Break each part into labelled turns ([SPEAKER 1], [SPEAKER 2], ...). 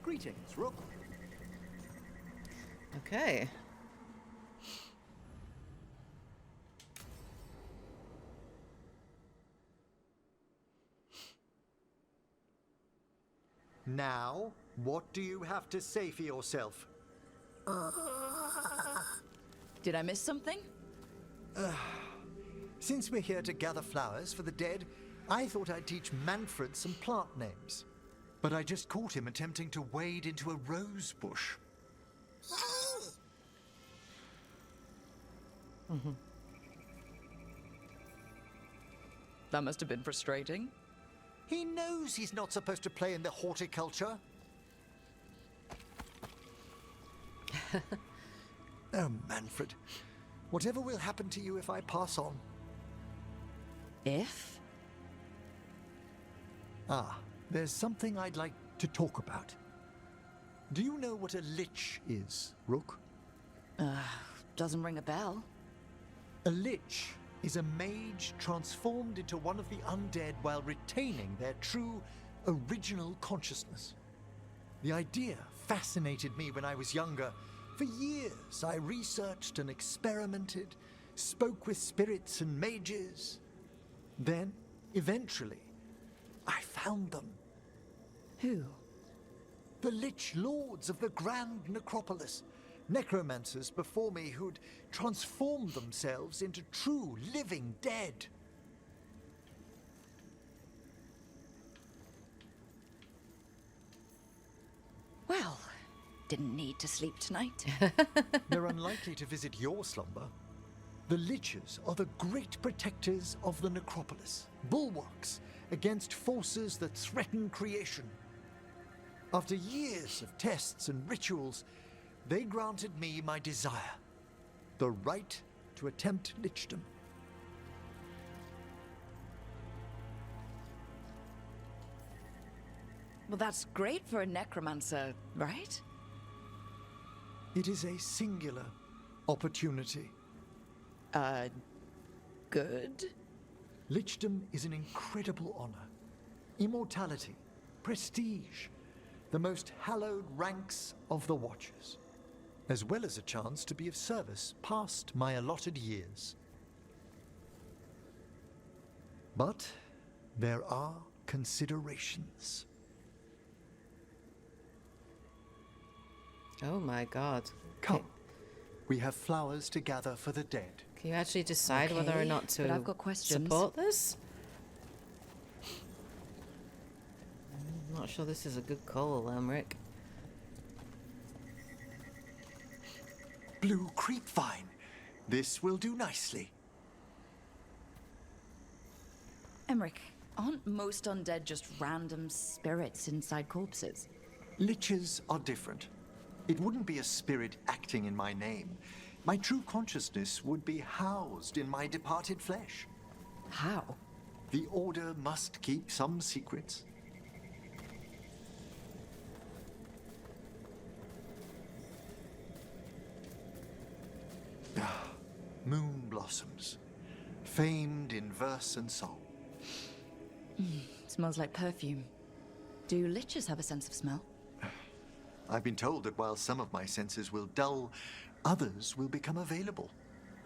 [SPEAKER 1] Greetings, Rook.
[SPEAKER 2] Okay.
[SPEAKER 3] Now, what do you have to say for yourself?
[SPEAKER 4] Did I miss something?
[SPEAKER 3] Since we're here to gather flowers for the dead, I thought I'd teach Manfred some plant names. But I just caught him attempting to wade into a rose bush.
[SPEAKER 4] That must have been frustrating.
[SPEAKER 3] He knows he's not supposed to play in the horticulture. Oh, Manfred. Whatever will happen to you if I pass on?
[SPEAKER 4] If?
[SPEAKER 3] There's something I'd like to talk about. Do you know what a lich is, Rook?
[SPEAKER 4] Doesn't ring a bell.
[SPEAKER 3] A lich is a mage transformed into one of the undead while retaining their true, original consciousness. The idea fascinated me when I was younger. For years, I researched and experimented, spoke with spirits and mages. Then, eventually, I found them.
[SPEAKER 4] Who?
[SPEAKER 3] The Lich Lords of the Grand Necropolis. Necromancers before me who'd transformed themselves into true living dead.
[SPEAKER 4] Well, didn't need to sleep tonight.
[SPEAKER 3] They're unlikely to visit your slumber. The Liches are the great protectors of the Necropolis, bulwarks against forces that threaten creation. After years of tests and rituals, they granted me my desire, the right to attempt lichdom.
[SPEAKER 4] Well, that's great for a necromancer, right?
[SPEAKER 3] It is a singular opportunity.
[SPEAKER 4] Good?
[SPEAKER 3] Lichdom is an incredible honor. Immortality, prestige, the most hallowed ranks of the Watchers, as well as a chance to be of service past my allotted years. But there are considerations.
[SPEAKER 2] Oh my god.
[SPEAKER 3] Come, we have flowers to gather for the dead.
[SPEAKER 2] Can you actually decide whether or
[SPEAKER 4] Okay,
[SPEAKER 2] not to
[SPEAKER 4] but I've got questions.
[SPEAKER 2] support this? I'm not sure this is a good call, Emmerich.
[SPEAKER 3] Blue creepvine. This will do nicely.
[SPEAKER 4] Emmerich, aren't most undead just random spirits inside corpses?
[SPEAKER 3] Liches are different. It wouldn't be a spirit acting in my name. My true consciousness would be housed in my departed flesh.
[SPEAKER 4] How?
[SPEAKER 3] The Order must keep some secrets. Moon blossoms, famed in verse and song.
[SPEAKER 4] Smells like perfume. Do liches have a sense of smell?
[SPEAKER 3] I've been told that while some of my senses will dull, others will become available.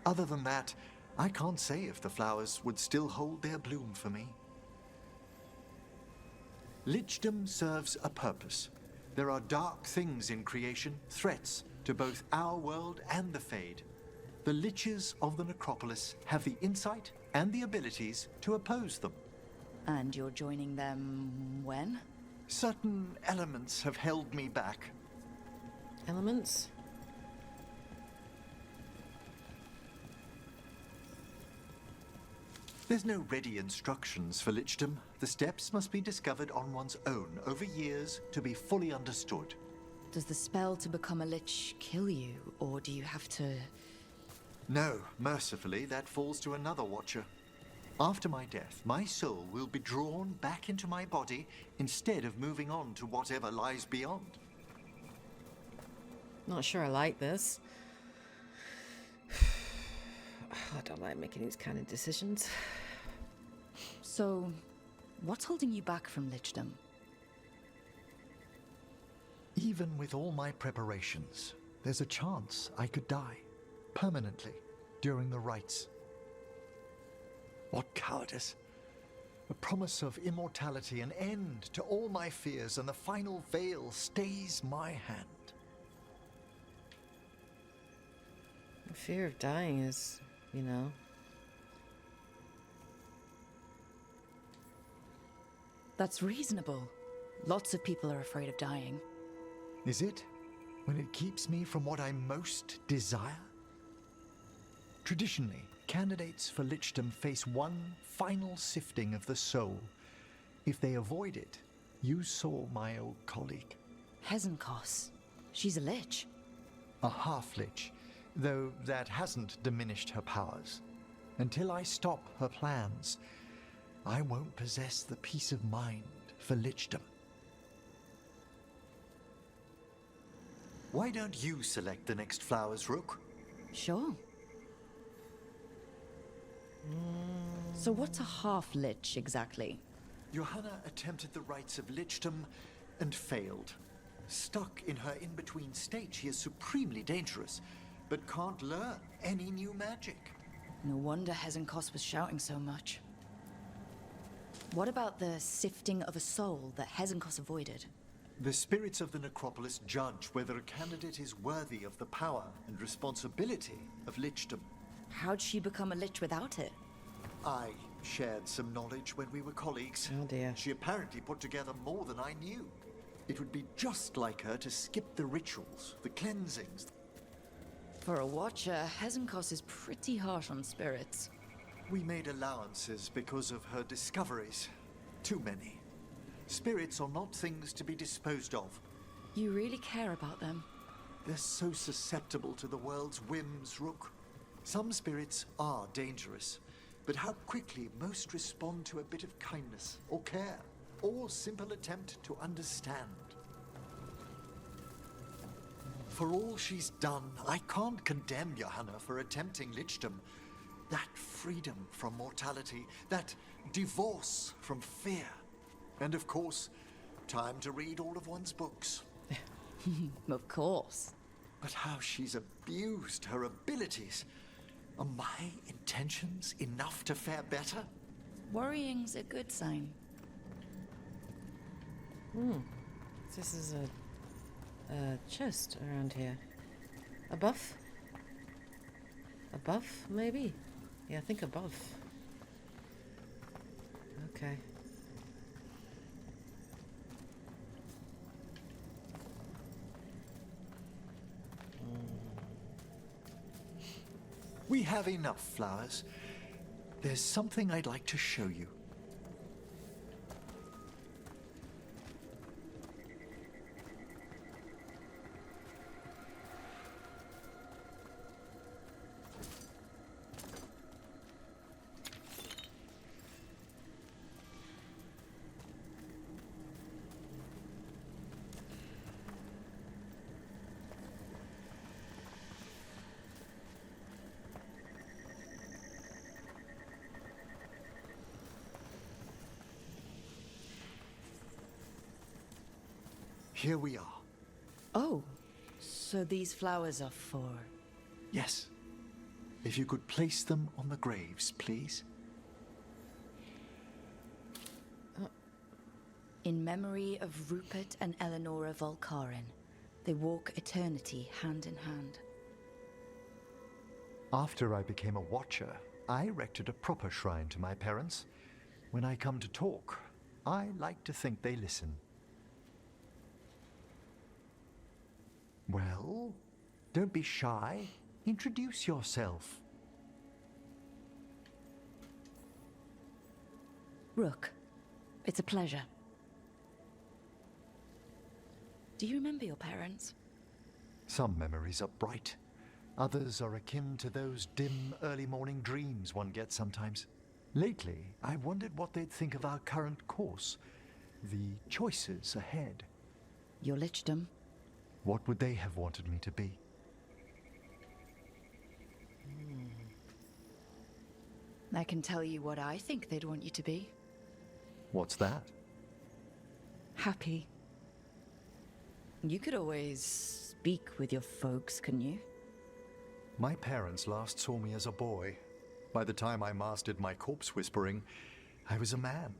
[SPEAKER 3] Other than that, I can't say if the flowers would still hold their bloom for me. Lichdom serves a purpose. There are dark things in creation, threats to both our world and the Fade. The Liches of the Necropolis have the insight and the abilities to oppose them.
[SPEAKER 4] And you're joining them when?
[SPEAKER 3] Certain elements have held me back.
[SPEAKER 2] Elements?
[SPEAKER 3] There's no ready instructions for lichdom. The steps must be discovered on one's own over years to be fully understood.
[SPEAKER 4] Does the spell to become a lich kill you, or do you have to...
[SPEAKER 3] No, mercifully, that falls to another Watcher. After my death, my soul will be drawn back into my body instead of moving on to whatever lies beyond.
[SPEAKER 2] Not sure I like this. I don't like making these kind of decisions.
[SPEAKER 4] So, what's holding you back from lichdom?
[SPEAKER 3] even with all my preparations, there's a chance I could die permanently during the rites. What cowardice! A promise of immortality, an end to all my fears, and the final veil stays my hand.
[SPEAKER 2] The fear of dying is, you know.
[SPEAKER 4] That's reasonable. Lots of people are afraid of dying.
[SPEAKER 3] Is it? When it keeps me from what I most desire? Traditionally, candidates for lichdom face one final sifting of the soul. If they avoid it, you saw my old colleague.
[SPEAKER 4] Hezenkos. She's a lich.
[SPEAKER 3] A half-lich, though that hasn't diminished her powers. Until I stop her plans, I won't possess the peace of mind for lichdom. Why don't you select the next flowers, Rook?
[SPEAKER 4] Sure. So what's a half-lich exactly?
[SPEAKER 3] Johanna attempted the rites of lichdom and failed. Stuck in her in-between state, she is supremely dangerous, but can't learn any new magic.
[SPEAKER 4] No wonder Hezenkos was shouting so much. What about the sifting of a soul that Hezenkos avoided?
[SPEAKER 3] The spirits of the necropolis judge whether a candidate is worthy of the power and responsibility of lichdom.
[SPEAKER 4] How'd she become a lich without it?
[SPEAKER 3] I shared some knowledge when we were colleagues.
[SPEAKER 2] Oh dear.
[SPEAKER 3] She apparently put together more than I knew. It would be just like her to skip the rituals, the cleansings.
[SPEAKER 4] For a watcher, Hezenkos is pretty harsh on spirits.
[SPEAKER 3] We made allowances because of her discoveries. Too many. Spirits are not things to be disposed of.
[SPEAKER 4] You really care about them?
[SPEAKER 3] They're so susceptible to the world's whims, Rook. Some spirits are dangerous, but how quickly most respond to a bit of kindness or care, or simple attempt to understand. For all she's done, I can't condemn Johanna for attempting lichdom. That freedom from mortality, that divorce from fear. And of course, time to read all of one's books.
[SPEAKER 4] Of course.
[SPEAKER 3] But how she's abused her abilities. Are my intentions enough to fare better?
[SPEAKER 4] Worrying's a good sign.
[SPEAKER 2] This is a chest around here. A buff? A buff, maybe? Yeah, I think a buff. Okay.
[SPEAKER 3] We have enough flowers. There's something I'd like to show you. Here we are.
[SPEAKER 4] Oh, so these flowers are for...
[SPEAKER 3] Yes. If you could place them on the graves, please.
[SPEAKER 4] In memory of Rupert and Eleonora Volcarin, they walk eternity hand in hand.
[SPEAKER 3] After I became a watcher, I erected a proper shrine to my parents. When I come to talk, I like to think they listen. Well, don't be shy. Introduce yourself.
[SPEAKER 4] Rook, it's a pleasure. Do you remember your parents?
[SPEAKER 3] Some memories are bright. Others are akin to those dim early morning dreams one gets sometimes. Lately, I wondered what they'd think of our current course, the choices ahead.
[SPEAKER 4] Your lichdom?
[SPEAKER 3] What would they have wanted me to be?
[SPEAKER 4] I can tell you what I think they'd want you to be.
[SPEAKER 3] What's that?
[SPEAKER 4] Happy. You could always speak with your folks, couldn't you?
[SPEAKER 3] My parents last saw me as a boy. By the time I mastered my corpse whispering, I was a man.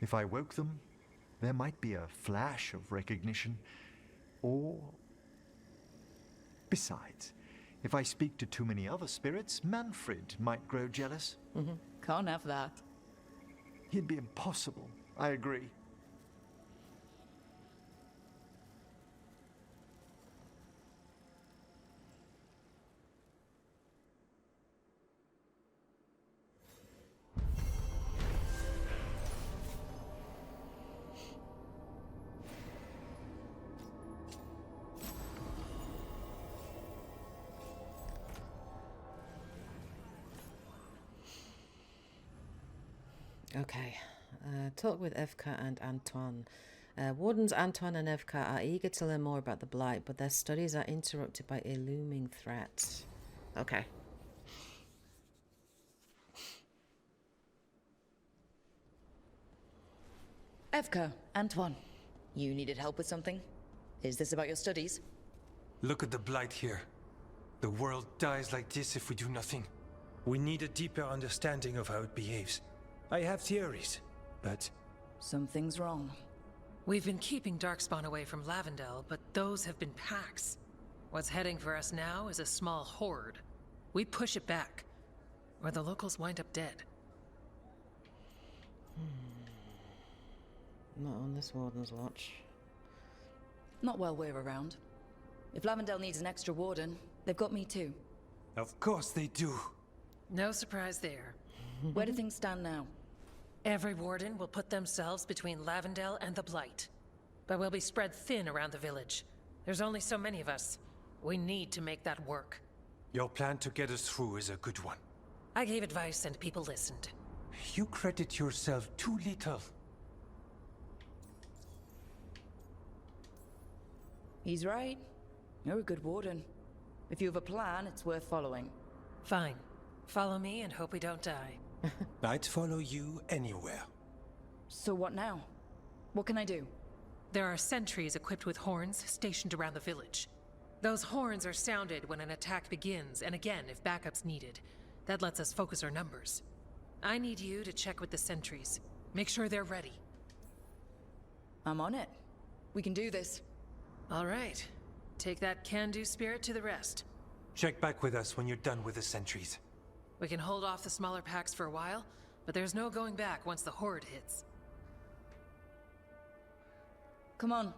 [SPEAKER 3] If I woke them, there might be a flash of recognition. Or... Besides, if I speak to too many other spirits, Manfred might grow jealous.
[SPEAKER 4] Can't have that.
[SPEAKER 3] He'd be impossible. I agree.
[SPEAKER 2] Okay. Talk with Evka and Antoine. Wardens Antoine and Evka are eager to learn more about the Blight, but their studies are interrupted by a looming threat. Okay.
[SPEAKER 4] Evka, Antoine, you needed help with something? Is this about your studies?
[SPEAKER 1] Look at the Blight here. The world dies like this if we do nothing. We need a deeper understanding of how it behaves. I have theories, but...
[SPEAKER 4] Something's wrong.
[SPEAKER 5] We've been keeping Darkspawn away from Lavendel, but those have been packs. What's heading for us now is a small horde. We push it back, or the locals wind up dead.
[SPEAKER 2] Not on this Warden's watch.
[SPEAKER 4] Not while we're around. If Lavendel needs an extra warden, they've got me too.
[SPEAKER 1] Of course they do.
[SPEAKER 5] No surprise there.
[SPEAKER 4] Where do things stand now?
[SPEAKER 5] Every warden will put themselves between Lavendel and the Blight. But we'll be spread thin around the village. There's only so many of us. We need to make that work.
[SPEAKER 1] Your plan to get us through is a good one.
[SPEAKER 5] I gave advice and people listened.
[SPEAKER 1] You credit yourself too little.
[SPEAKER 4] He's right. You're a good warden. If you have a plan, it's worth following.
[SPEAKER 5] Fine. Follow me and hope we don't die.
[SPEAKER 1] I'd follow you anywhere.
[SPEAKER 4] So what now? What can I do?
[SPEAKER 5] There are sentries equipped with horns stationed around the village. Those horns are sounded when an attack begins, and again if backup's needed. That lets us focus our numbers. I need you to check with the sentries. Make sure they're ready.
[SPEAKER 4] I'm on it. We can do this.
[SPEAKER 5] All right. Take that can-do spirit to the rest.
[SPEAKER 1] Check back with us when you're done with the sentries.
[SPEAKER 5] We can hold off the smaller packs for a while, but there's no going back once the horde hits.
[SPEAKER 4] Come on.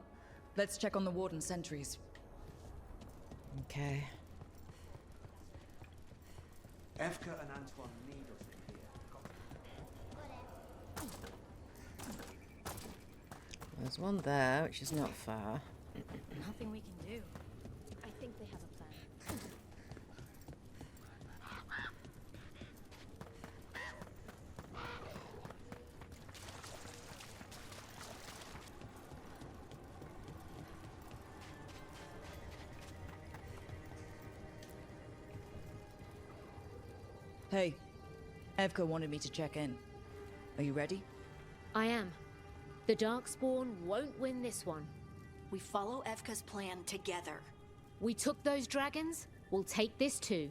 [SPEAKER 4] Let's check on the warden sentries.
[SPEAKER 2] Okay.
[SPEAKER 6] Evka and Antoine need us in here.
[SPEAKER 2] There's one there, which is not far.
[SPEAKER 7] Nothing we can do. I think they have a plan.
[SPEAKER 4] Hey, Evka wanted me to check in. Are you ready?
[SPEAKER 7] I am. The Darkspawn won't win this one.
[SPEAKER 8] We follow Evka's plan together.
[SPEAKER 7] We took those dragons, we'll take this too.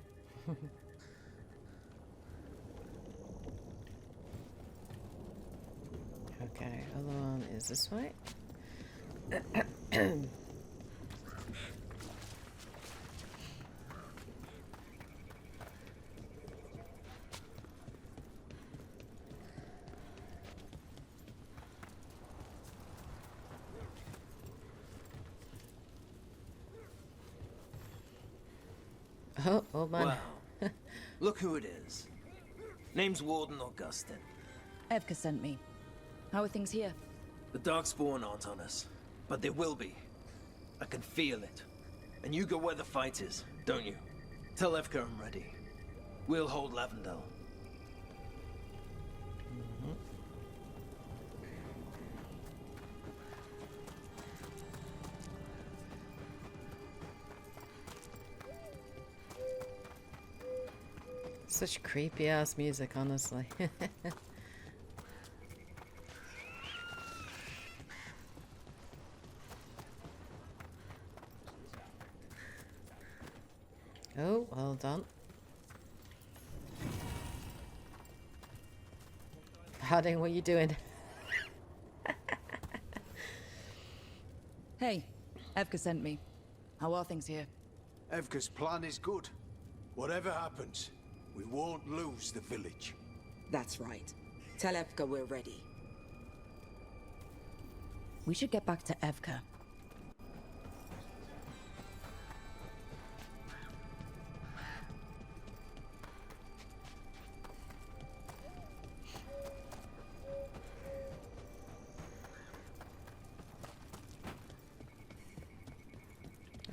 [SPEAKER 2] Okay, other one is this way. Oh, old man.
[SPEAKER 6] Wow. Look who it is. Name's Warden Augustin.
[SPEAKER 4] Evka sent me. How are things here?
[SPEAKER 6] The Darkspawn aren't on us, but they will be. I can feel it. And you go where the fight is, don't you? Tell Evka I'm ready. We'll hold Lavendel.
[SPEAKER 2] Such creepy ass music, honestly. Oh, well done. Harding, what are you doing?
[SPEAKER 4] Hey, Evka sent me. How are things here?
[SPEAKER 9] Evka's plan is good. Whatever happens, we won't lose the village.
[SPEAKER 10] That's right. Tell Evka we're ready.
[SPEAKER 4] We should get back to Evka.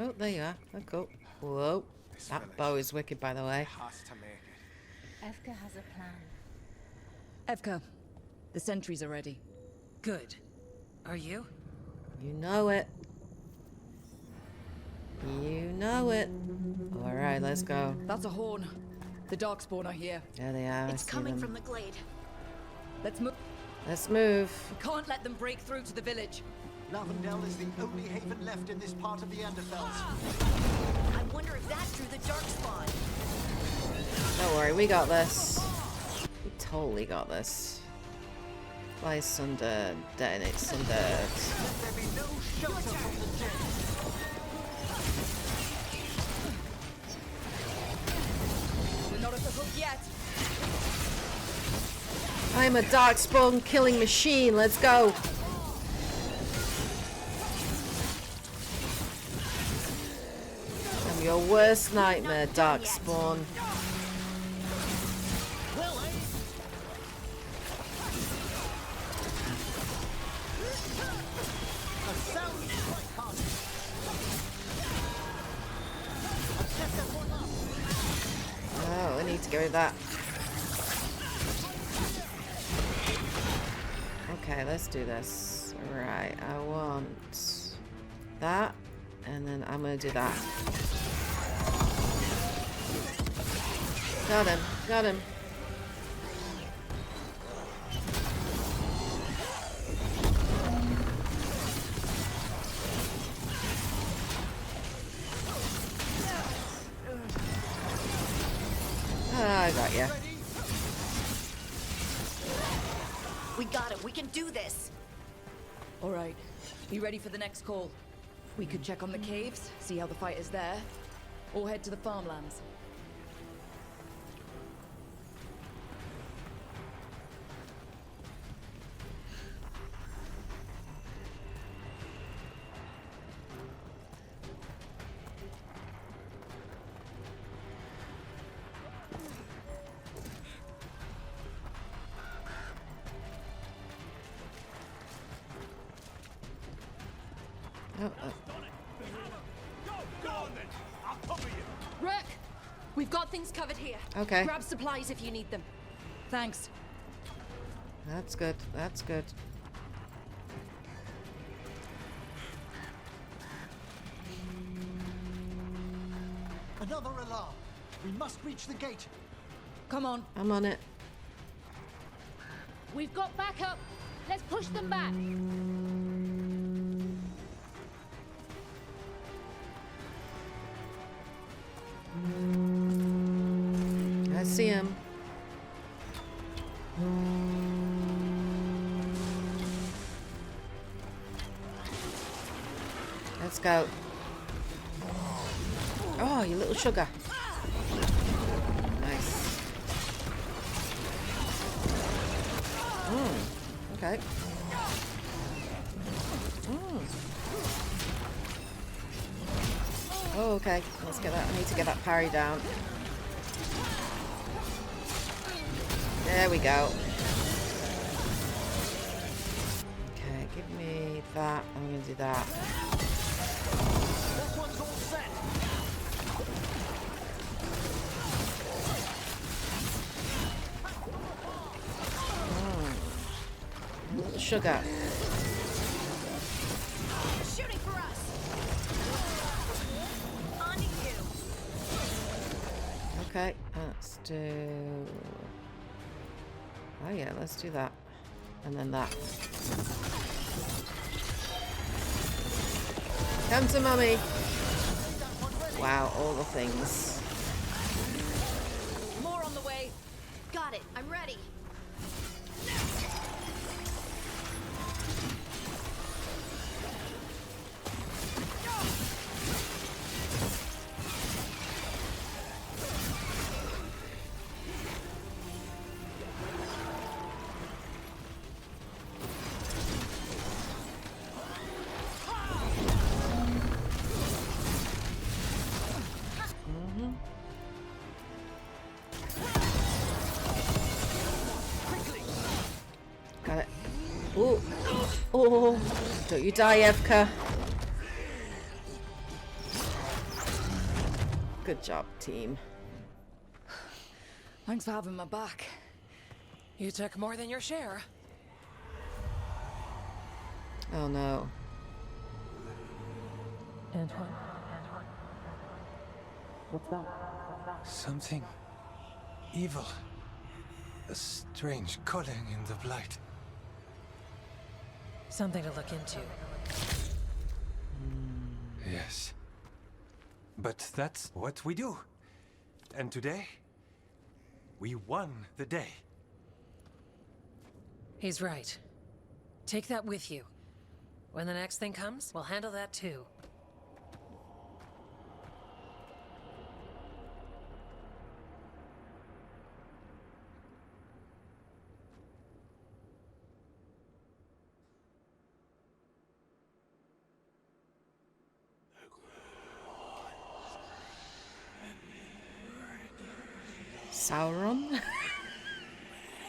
[SPEAKER 2] Oh, there you are. Oh, cool. Whoa. That bow is wicked, by the way.
[SPEAKER 7] Evka has a plan.
[SPEAKER 4] Evka, the sentries are ready.
[SPEAKER 5] Good. Are you?
[SPEAKER 2] You know it. You know it. Alright, let's go.
[SPEAKER 4] That's a horn. The Darkspawn are here.
[SPEAKER 2] There they are.
[SPEAKER 8] It's coming from the glade.
[SPEAKER 4] Let's move.
[SPEAKER 2] Let's move.
[SPEAKER 4] We can't let them break through to the village.
[SPEAKER 3] Lavendel is the only haven left in this part of the Anderfells.
[SPEAKER 8] I wonder if that drew the Darkspawn.
[SPEAKER 2] Don't worry, we got this. We totally got this. Fly Sunder, detonate Sunder.
[SPEAKER 3] Let there be no shelter from the dead.
[SPEAKER 4] We're not at the hook yet.
[SPEAKER 2] I'm a Darkspawn killing machine. Let's go. I'm your worst nightmare, Darkspawn. Oh, I need to get rid of that. Okay, let's do this. Right, I want that, and then I'm gonna do that. Got him, got him. I got ya.
[SPEAKER 8] We got it. We can do this.
[SPEAKER 4] All right. Be ready for the next call. We could check on the caves, see how the fight is there, or head to the farmlands.
[SPEAKER 7] Rook! We've got things covered here.
[SPEAKER 2] Okay.
[SPEAKER 7] Grab supplies if you need them.
[SPEAKER 4] Thanks.
[SPEAKER 2] That's good, that's good.
[SPEAKER 3] Another alarm. We must reach the gate.
[SPEAKER 4] Come on.
[SPEAKER 2] I'm on it.
[SPEAKER 7] We've got backup. Let's push them back.
[SPEAKER 2] I see him. Let's go. Oh, you little sugar. Nice. Okay. Oh, okay. Let's get that. I need to get that parry down. There we go. Okay, give me that. I'm gonna do that.
[SPEAKER 3] That one's all set.
[SPEAKER 2] Sugar.
[SPEAKER 8] Shooting for us. On to you.
[SPEAKER 2] Okay, let's do... Oh yeah, let's do that. And then that. Come to mummy. Wow, all the things. you die, Evka. Good job, team.
[SPEAKER 4] Thanks for having my back.
[SPEAKER 5] You took more than your share.
[SPEAKER 2] Oh no.
[SPEAKER 5] Antoine.
[SPEAKER 1] What's that? Something evil. A strange calling in the blight.
[SPEAKER 5] Something to look into.
[SPEAKER 1] Yes. But that's what we do. And today, we won the day.
[SPEAKER 5] He's right. Take that with you. When the next thing comes, we'll handle that too.
[SPEAKER 2] Sauron?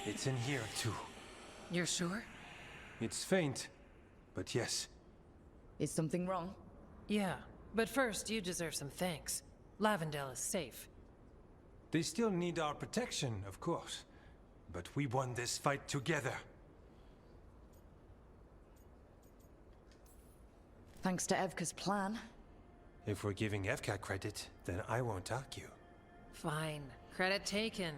[SPEAKER 1] It's in here too.
[SPEAKER 5] You're sure?
[SPEAKER 1] It's faint, but yes.
[SPEAKER 4] Is something wrong?
[SPEAKER 5] Yeah, but first you deserve some thanks. Lavendale is safe.
[SPEAKER 1] They still need our protection, of course. But we won this fight together.
[SPEAKER 4] Thanks to Evka's plan.
[SPEAKER 1] If we're giving Evka credit, then I won't argue.
[SPEAKER 5] Fine. Credit taken.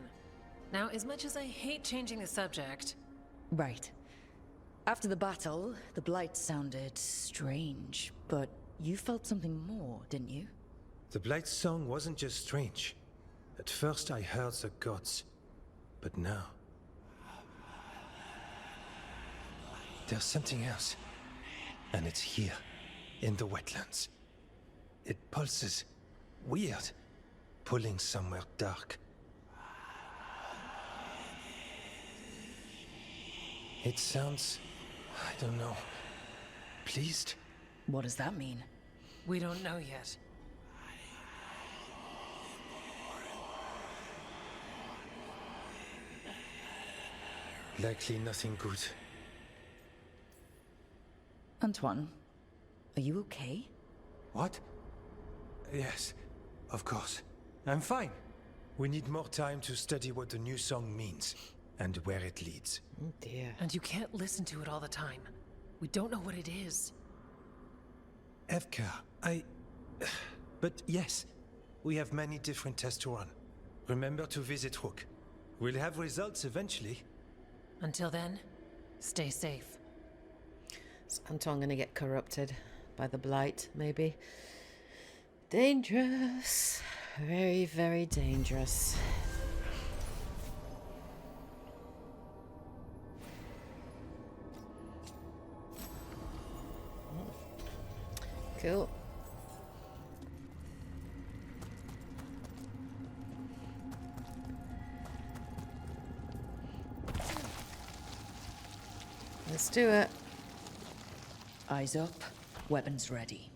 [SPEAKER 5] Now, as much as I hate changing the subject...
[SPEAKER 4] Right. After the battle, the blight sounded strange, but you felt something more, didn't you?
[SPEAKER 1] The Blight's song wasn't just strange. At first I heard the gods, but now... there's something else. And it's here, in the wetlands. It pulses. Weird. Pulling somewhere dark. It sounds... I don't know... pleased?
[SPEAKER 4] What does that mean?
[SPEAKER 5] We don't know yet.
[SPEAKER 1] Likely nothing good.
[SPEAKER 4] Antoine, are you okay?
[SPEAKER 1] What? Yes, of course. I'm fine. We need more time to study what the new song means, and where it leads.
[SPEAKER 2] Oh dear.
[SPEAKER 5] And you can't listen to it all the time. We don't know what it is.
[SPEAKER 1] Evka, But yes, we have many different tests to run. Remember to visit Rook. We'll have results eventually.
[SPEAKER 5] Until then, stay safe.
[SPEAKER 2] Is Anton gonna get corrupted by the blight, maybe? Dangerous. Very, very dangerous. Cool. Let's do it.
[SPEAKER 4] Eyes up, weapons ready.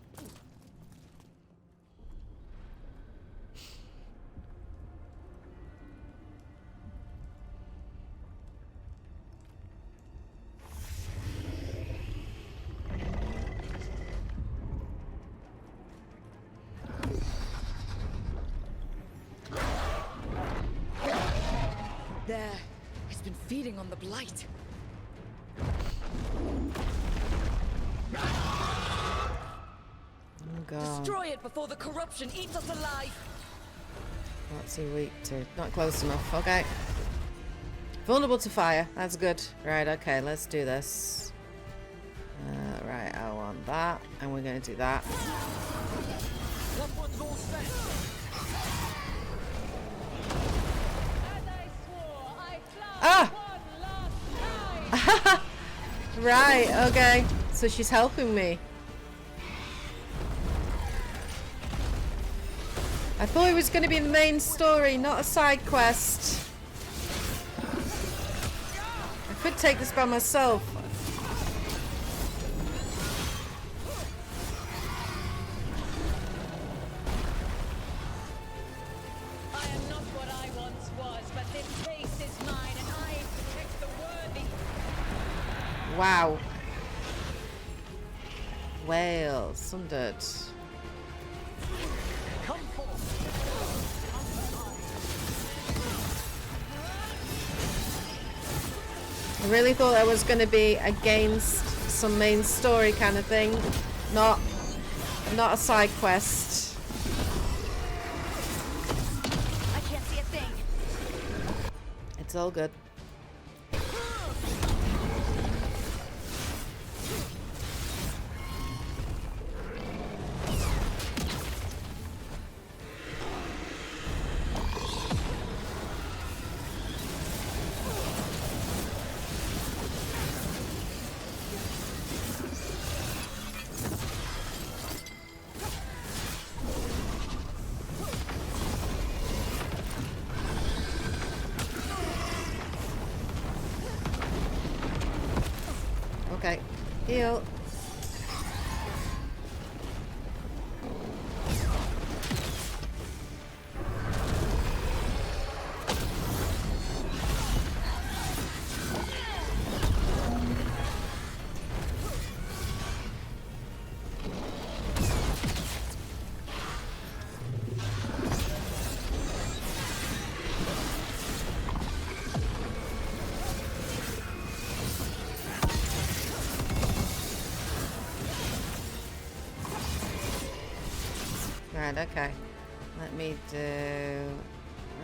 [SPEAKER 4] There, it's been feeding on the blight.
[SPEAKER 2] Oh god.
[SPEAKER 4] Destroy it before the corruption eats us alive.
[SPEAKER 2] What's he weak to? Not close enough. Okay. Vulnerable to fire. That's good. Right, okay, let's do this. Right, I want that. And we're going to do that.
[SPEAKER 9] Someone's all set.
[SPEAKER 2] Ah! Right, okay. So she's helping me. I thought it was going to be the main story, not a side quest. I could take this by myself.
[SPEAKER 8] I am not what I once was, but this place is mine, and I protect the worthy.
[SPEAKER 2] Wow. whale. Sundered. I really thought I was going to be against some main story kind of thing, not a side quest.
[SPEAKER 4] I can't see a thing.
[SPEAKER 2] It's all good. Okay, heal. Right, okay. Let me do...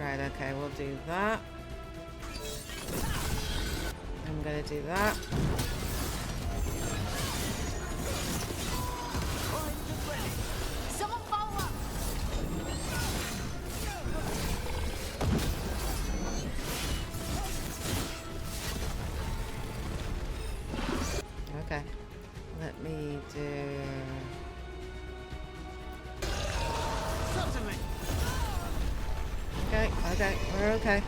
[SPEAKER 2] Right, okay, we'll do that. I'm gonna do that.
[SPEAKER 4] Someone follow up.
[SPEAKER 2] Okay. Let me do... Okay, okay, we're okay.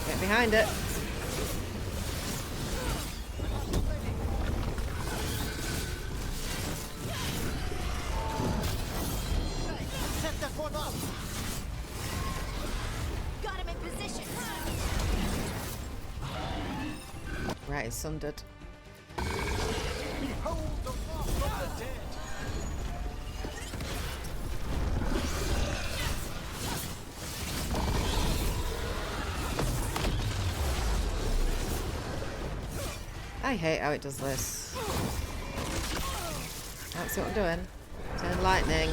[SPEAKER 2] Get behind it.
[SPEAKER 3] Set that one up!
[SPEAKER 4] Got him in position.
[SPEAKER 2] Right, it's sundered.
[SPEAKER 3] Behold the wrath of the dead!
[SPEAKER 2] I hate how it does this. That's what I'm doing. Turn lightning.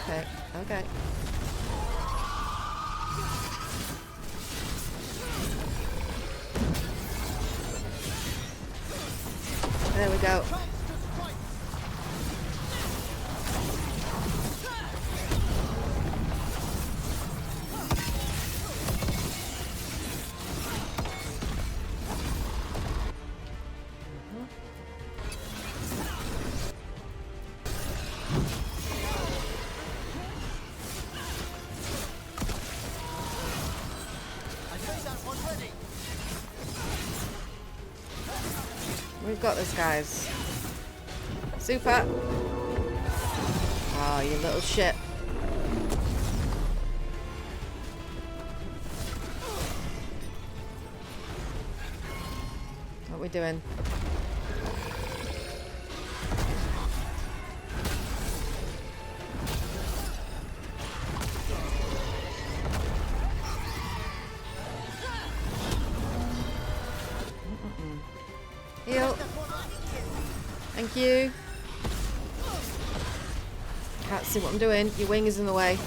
[SPEAKER 2] Okay, okay. There we go. We've got this, guys. Super. Oh, you little shit. What are we doing? Heal. Thank you. Can't see what I'm doing. Your wing is in the way.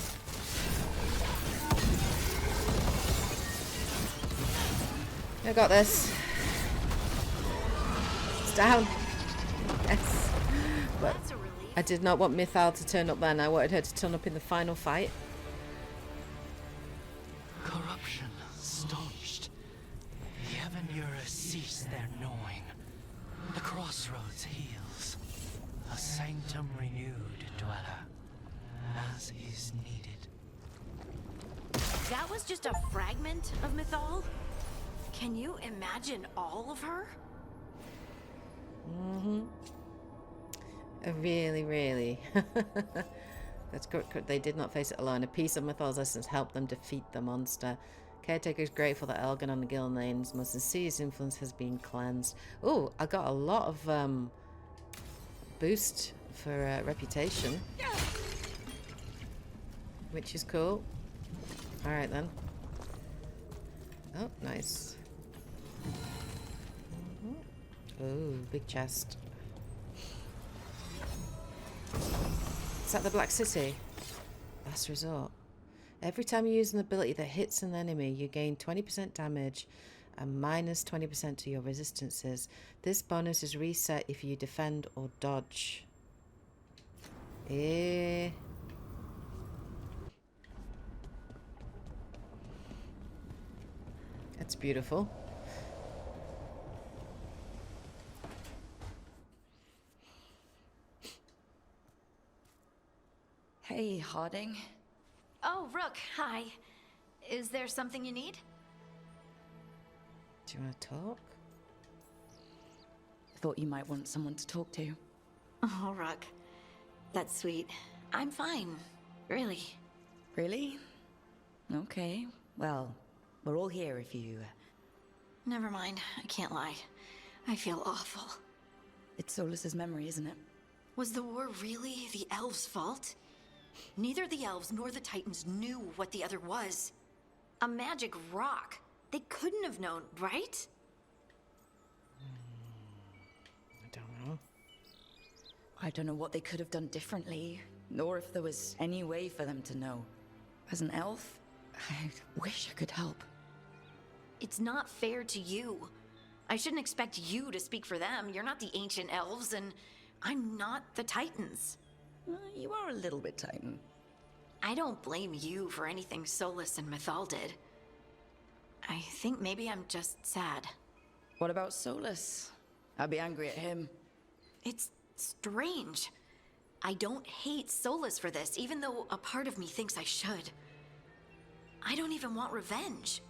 [SPEAKER 2] I got this. It's down. Yes. But I did not want Mythal to turn up then. I wanted her to turn up in the final fight.
[SPEAKER 11] Corruption staunched. The Avenura cease their gnawing. The crossroads heals. A sanctum renewed, dweller, as is needed.
[SPEAKER 12] That was just a fragment of Mythal? Can you imagine all of her?
[SPEAKER 2] Mm-hmm. Really, really. That's good. They did not face it alone. A piece of Mythal's essence helped them defeat the monster. Caretaker is grateful that Elgon and Gilnean's most insidious influence has been cleansed. Oh, I got a lot of boost for reputation, which is cool. All right then. Oh, nice. Oh, big chest. Is that the Black City? Last resort. Every time you use an ability that hits an enemy, you gain 20% damage and minus 20% to your resistances. This bonus is reset if you defend or dodge. That's beautiful.
[SPEAKER 4] Hey, Harding.
[SPEAKER 12] Oh, Rook, hi. Is there something you need?
[SPEAKER 2] Do you want to talk?
[SPEAKER 4] Thought you might want someone to talk to.
[SPEAKER 12] Oh, Rook. That's sweet. I'm fine. Really.
[SPEAKER 4] Really? Okay. Well, we're all here if you...
[SPEAKER 12] Never mind. I can't lie. I feel awful.
[SPEAKER 4] It's Solus's memory, isn't it?
[SPEAKER 12] Was the war really the elves' fault? Neither the elves nor the Titans knew what the other was. A magic rock. They couldn't have known, right?
[SPEAKER 2] I don't know.
[SPEAKER 4] I don't know what they could have done differently, nor if there was any way for them to know. As an elf, I wish I could help.
[SPEAKER 12] It's not fair to you. I shouldn't expect you to speak for them. You're not the ancient elves, and I'm not the Titans.
[SPEAKER 4] You are a little bit Titan.
[SPEAKER 12] I don't blame you for anything Solus and Mythal did. I think maybe I'm just sad.
[SPEAKER 4] What about Solus? I'd be angry at him.
[SPEAKER 12] It's strange. I don't hate Solus for this, even though a part of me thinks I should. I don't even want revenge.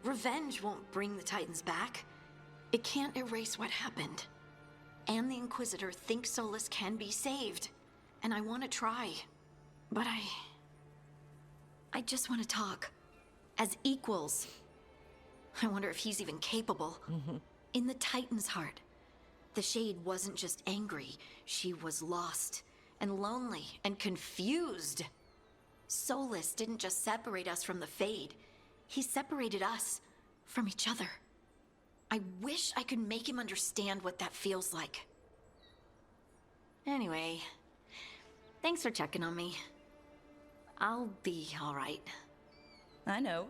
[SPEAKER 12] Revenge won't bring the Titans back. It can't erase what happened. And the Inquisitor thinks Solus can be saved. And I want to try. But I just want to talk. As equals. I wonder if he's even capable. In the Titan's heart, the Shade wasn't just angry. She was lost and lonely and confused. Solus didn't just separate us from the Fade. He separated us from each other. I wish I could make him understand what that feels like. Anyway, thanks for checking on me. I'll be all right.
[SPEAKER 4] I know.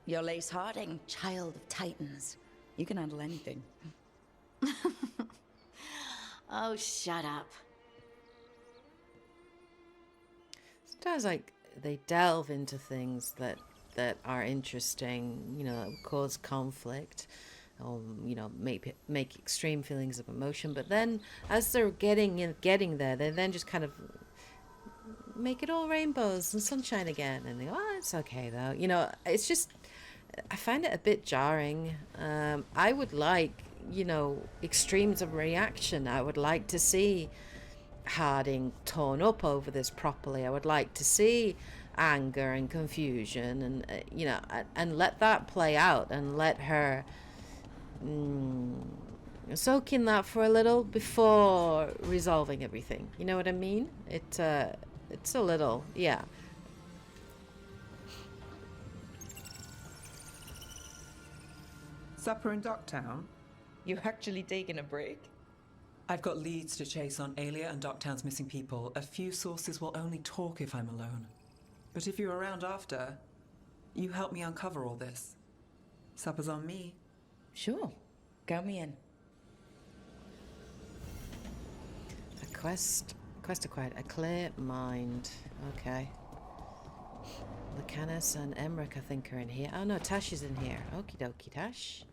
[SPEAKER 4] You're Lace Harding, child of Titans. You can handle anything.
[SPEAKER 12] Oh, shut up.
[SPEAKER 2] Sometimes, like, they delve into things that are interesting, you know, that would cause conflict, or, you know, make extreme feelings of emotion. But then, as they're getting there, they then just kind of make it all rainbows and sunshine again, and they go, oh, it's okay though. You know, it's just, I find it a bit jarring. I would like, you know, extremes of reaction. I would like to see Harding torn up over this properly. I would like to see anger and confusion, and you know, and let that play out, and let her soak in that for a little before resolving everything. You know what I mean? It's a little, yeah.
[SPEAKER 13] Supper in Docktown?
[SPEAKER 14] You actually taking a break?
[SPEAKER 13] I've got leads to chase on Aelia and Docktown's missing people. A few sources will only talk if I'm alone. But if you're around after, you help me uncover all this. Supper's on me.
[SPEAKER 4] Sure. Count me in.
[SPEAKER 2] A quest acquired. A clear mind. Okay. Lucanus and Emmerich, I think, are in here. Oh no, Tash is in here. Okie dokie, Tash.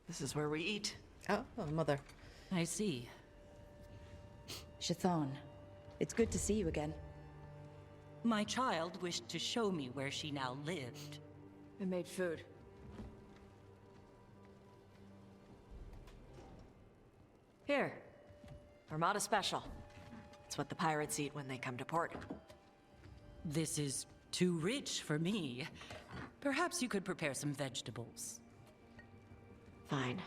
[SPEAKER 11] This is where we eat.
[SPEAKER 2] Oh, mother.
[SPEAKER 14] I see.
[SPEAKER 4] Shathan, it's good to see you again.
[SPEAKER 15] My child wished to show me where she now lived.
[SPEAKER 10] I made food.
[SPEAKER 16] Here. Armada Special. It's what the pirates eat when they come to port.
[SPEAKER 15] This is too rich for me. Perhaps you could prepare some vegetables.
[SPEAKER 16] Fine.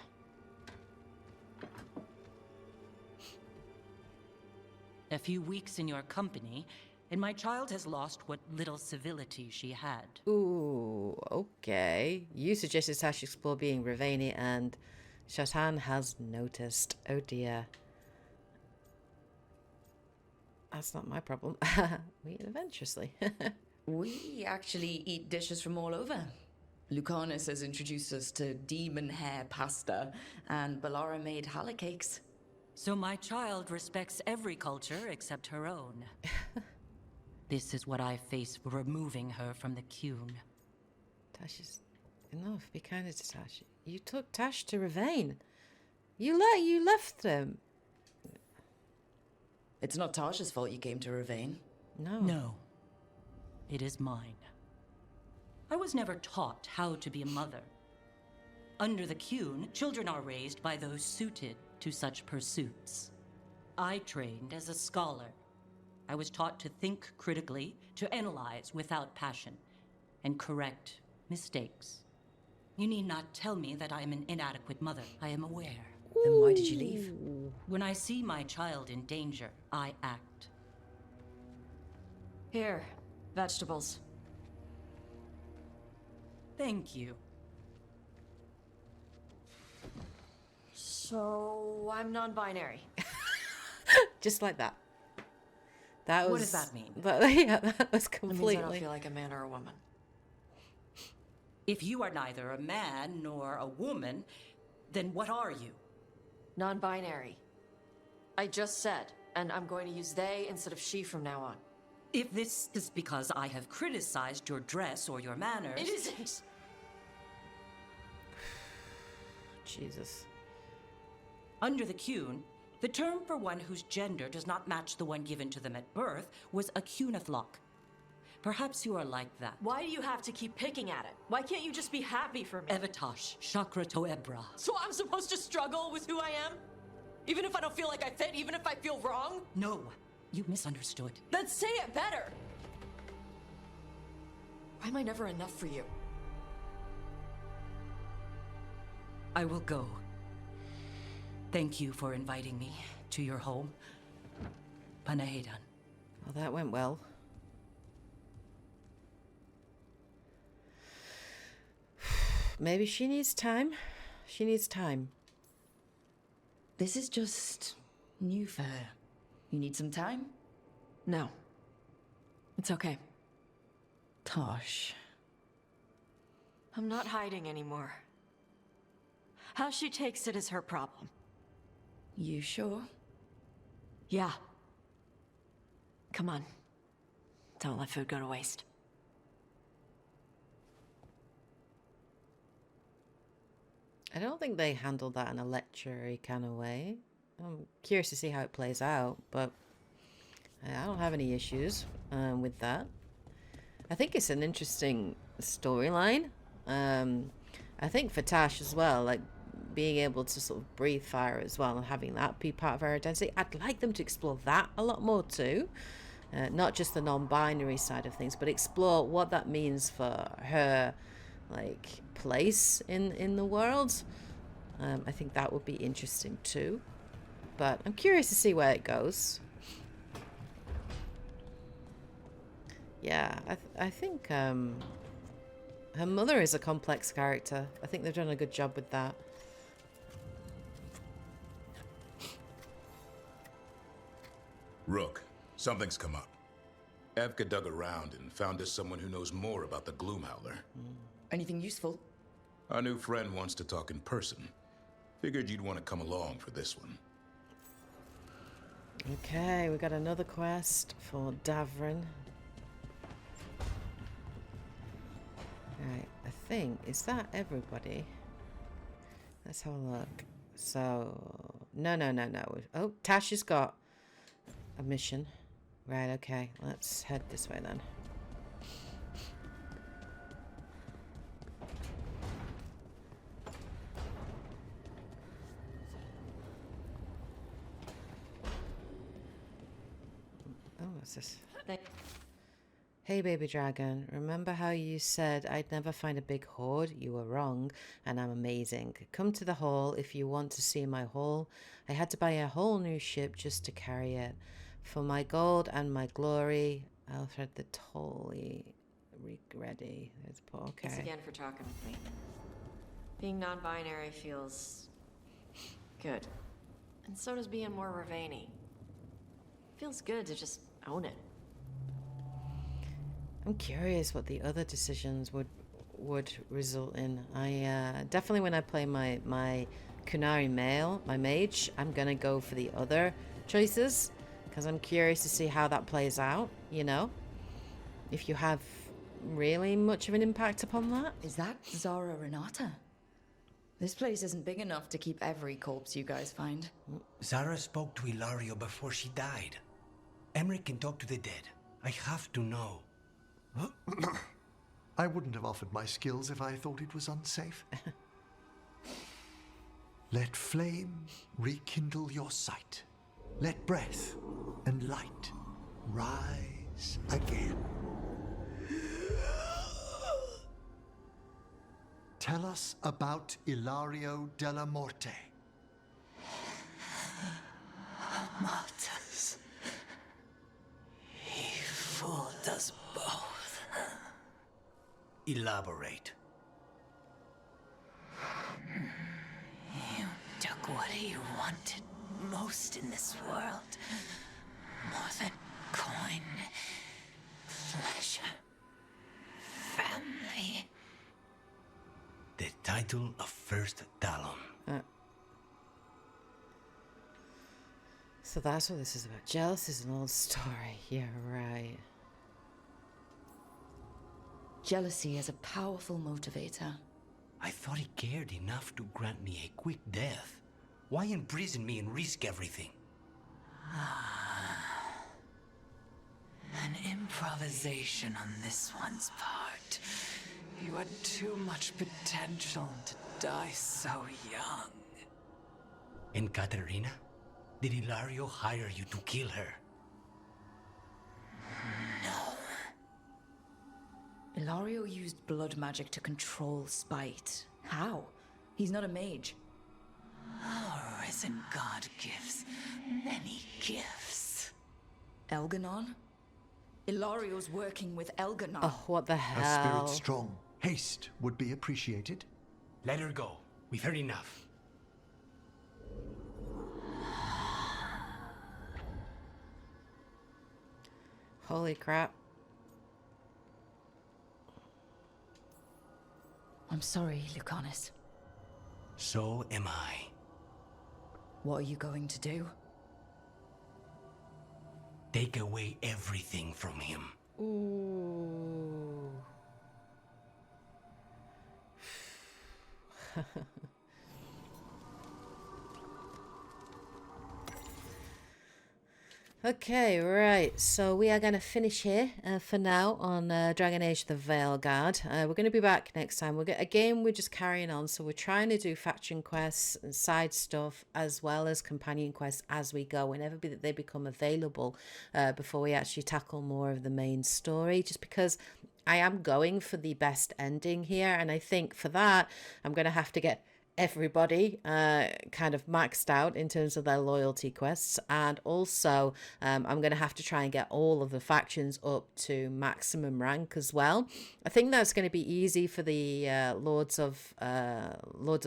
[SPEAKER 15] A few weeks in your company, and my child has lost what little civility she had.
[SPEAKER 2] Ooh, okay. You suggested Tash explore being Ravani, and Shatan has noticed. Oh dear. That's not my problem. We eat adventurously.
[SPEAKER 4] We actually eat dishes from all over. Lucanus has introduced us to demon hair pasta, and Balara made challah cakes.
[SPEAKER 15] So my child respects every culture except her own. This is what I face for removing her from the Qun.
[SPEAKER 2] Tash is... Enough, be kinder to Tash. You took Tash to Ravane. You left them.
[SPEAKER 4] It's not Tasha's fault you came to Ravane.
[SPEAKER 2] No.
[SPEAKER 15] No. It is mine. I was never taught how to be a mother. Under the Qun, children are raised by those suited to such pursuits. I trained as a scholar. I was taught to think critically, to analyze without passion, and correct mistakes. You need not tell me that I am an inadequate mother. I am aware.
[SPEAKER 4] Then why did you leave?
[SPEAKER 15] When I see my child in danger, I act.
[SPEAKER 16] Here. Vegetables.
[SPEAKER 15] Thank you.
[SPEAKER 16] So, I'm non-binary.
[SPEAKER 2] Just like that. That was...
[SPEAKER 15] What does that mean?
[SPEAKER 2] Yeah, that was completely...
[SPEAKER 16] It means I don't feel like a man or a woman.
[SPEAKER 15] If you are neither a man nor a woman, then what are you?
[SPEAKER 16] Non-binary. I just said, and I'm going to use they instead of she from now on.
[SPEAKER 15] If this is because I have criticized your dress or your manners...
[SPEAKER 16] It isn't!
[SPEAKER 2] Jesus.
[SPEAKER 15] Under the Qun, the term for one whose gender does not match the one given to them at birth was a Qunathlok. Perhaps you are like that.
[SPEAKER 16] Why do you have to keep picking at it? Why can't you just be happy for me?
[SPEAKER 15] Evatash, Chakra Toebra.
[SPEAKER 16] So I'm supposed to struggle with who I am? Even if I don't feel like I fit, even if I feel wrong?
[SPEAKER 15] No, you misunderstood.
[SPEAKER 16] Then say it better! Why am I never enough for you?
[SPEAKER 15] I will go. Thank you for inviting me to your home. Panahedan.
[SPEAKER 2] Well, that went well. Maybe she needs time. She needs time.
[SPEAKER 4] This is just new for her. You need some time?
[SPEAKER 16] No. It's okay.
[SPEAKER 4] Tosh.
[SPEAKER 16] I'm not hiding anymore. How she takes it is her problem.
[SPEAKER 4] You sure?
[SPEAKER 16] Yeah. Come on. Don't let food go to waste.
[SPEAKER 2] I don't think they handled that in a lecture-y kind of way. I'm curious to see how it plays out, but I don't have any issues with that. I think it's an interesting storyline. I think for Tash as well, like being able to sort of breathe fire as well and having that be part of her identity. I'd like them to explore that a lot more too. Not just the non-binary side of things, but explore what that means for her, like, place in the world. I think that would be interesting too. But I'm curious to see where it goes. Yeah, I think her mother is a complex character. I think they've done a good job with that.
[SPEAKER 17] Rook, something's come up. Evka dug around and found us someone who knows more about the Gloomhowler.
[SPEAKER 4] Anything useful?
[SPEAKER 17] Our new friend wants to talk in person. Figured you'd want to come along for this one.
[SPEAKER 2] Okay, we got another quest for Davrin. Right, I think, is that everybody? Let's have a look. So, no. Oh, Tash has got a mission. Right, okay, let's head this way then. What's this? Hey baby dragon, remember how you said I'd never find a big hoard? You were wrong, and I'm amazing. Come to the hall if you want to see my haul. I had to buy a whole new ship just to carry it. For my gold and my glory, I'll thread the Tolly. Ready. There's okay.
[SPEAKER 16] Thanks again for talking with me. Being non-binary feels good. And so does being more Ravani. Feels good to just own it.
[SPEAKER 2] I'm curious what the other decisions would result in. I definitely, when I play my Kunari male, my mage, I'm gonna go for the other choices because I'm curious to see how that plays out. You know, if you have really much of an impact upon that.
[SPEAKER 4] Is that Zara Renata? This place isn't big enough to keep every corpse you guys find.
[SPEAKER 18] Zara spoke to Ilario before she died. Emmerich can talk to the dead. I have to know.
[SPEAKER 3] I wouldn't have offered my skills if I thought it was unsafe. Let flame rekindle your sight. Let breath and light rise again. Tell us about Ilario della Morte.
[SPEAKER 18] Martyrs. He fooled us both. Elaborate.
[SPEAKER 19] You took what he wanted most in this world. More than coin, pleasure, family.
[SPEAKER 18] The title of First Talon.
[SPEAKER 2] So that's what this is about. Jealous is an old story. Yeah, right.
[SPEAKER 4] Jealousy is a powerful motivator.
[SPEAKER 18] I thought he cared enough to grant me a quick death. Why imprison me and risk everything?
[SPEAKER 19] An improvisation on this one's part. You had too much potential to die so young.
[SPEAKER 18] And Katerina? Did Ilario hire you to kill her?
[SPEAKER 4] Ilario used blood magic to control spite. How? He's not a mage.
[SPEAKER 19] Our risen god gives many gifts.
[SPEAKER 4] Elganon? Ilario's working with Elganon.
[SPEAKER 2] Oh, what the hell?
[SPEAKER 3] A spirit strong. Haste would be appreciated.
[SPEAKER 18] Let her go. We've heard enough.
[SPEAKER 2] Holy crap.
[SPEAKER 4] I'm sorry, Lucanus.
[SPEAKER 18] So am I.
[SPEAKER 4] What are you going to do?
[SPEAKER 18] Take away everything from him.
[SPEAKER 2] Ooh. Okay, right. So we are going to finish here for now on Dragon Age The Veilguard. We're going to be back next time. We're just carrying on. So we're trying to do faction quests and side stuff as well as companion quests as we go, whenever they become available, before we actually tackle more of the main story. Just because I am going for the best ending here, and I think for that I'm going to have to get everybody kind of maxed out in terms of their loyalty quests, and also I'm going to have to try and get all of the factions up to maximum rank as well. I think that's going to be easy for the Lords of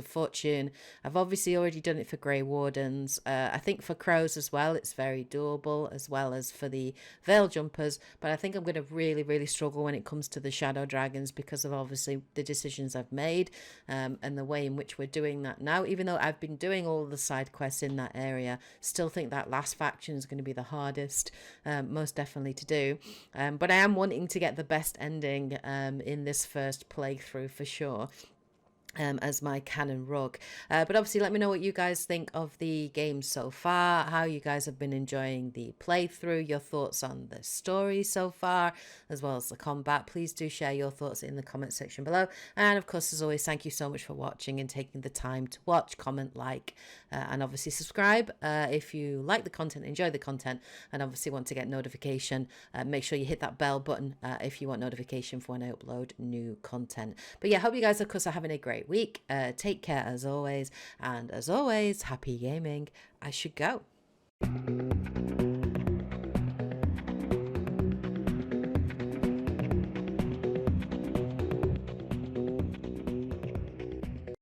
[SPEAKER 2] Fortune. I've obviously already done it for Grey Wardens. I think for Crows as well it's very doable, as well as for the Veil Jumpers, but I think I'm going to really struggle when it comes to the Shadow Dragons because of obviously the decisions I've made, and the way in which we're doing that now. Even though I've been doing all the side quests in that area, still think that last faction is going to be the hardest, most definitely to do, but I am wanting to get the best ending in this first playthrough for sure, as my canon Rook. But obviously let me know what you guys think of the game so far, how you guys have been enjoying the playthrough, your thoughts on the story so far, as well as the combat. Please do share your thoughts in the comment section below. And of course, as always, thank you so much for watching and taking the time to watch, comment, like, and obviously subscribe if you like the content, enjoy the content, and obviously want to get notification. Make sure you hit that bell button if you want notification for when I upload new content. But yeah, hope you guys, of course, are having a great week. Take care as always, and as always, happy gaming. I should go.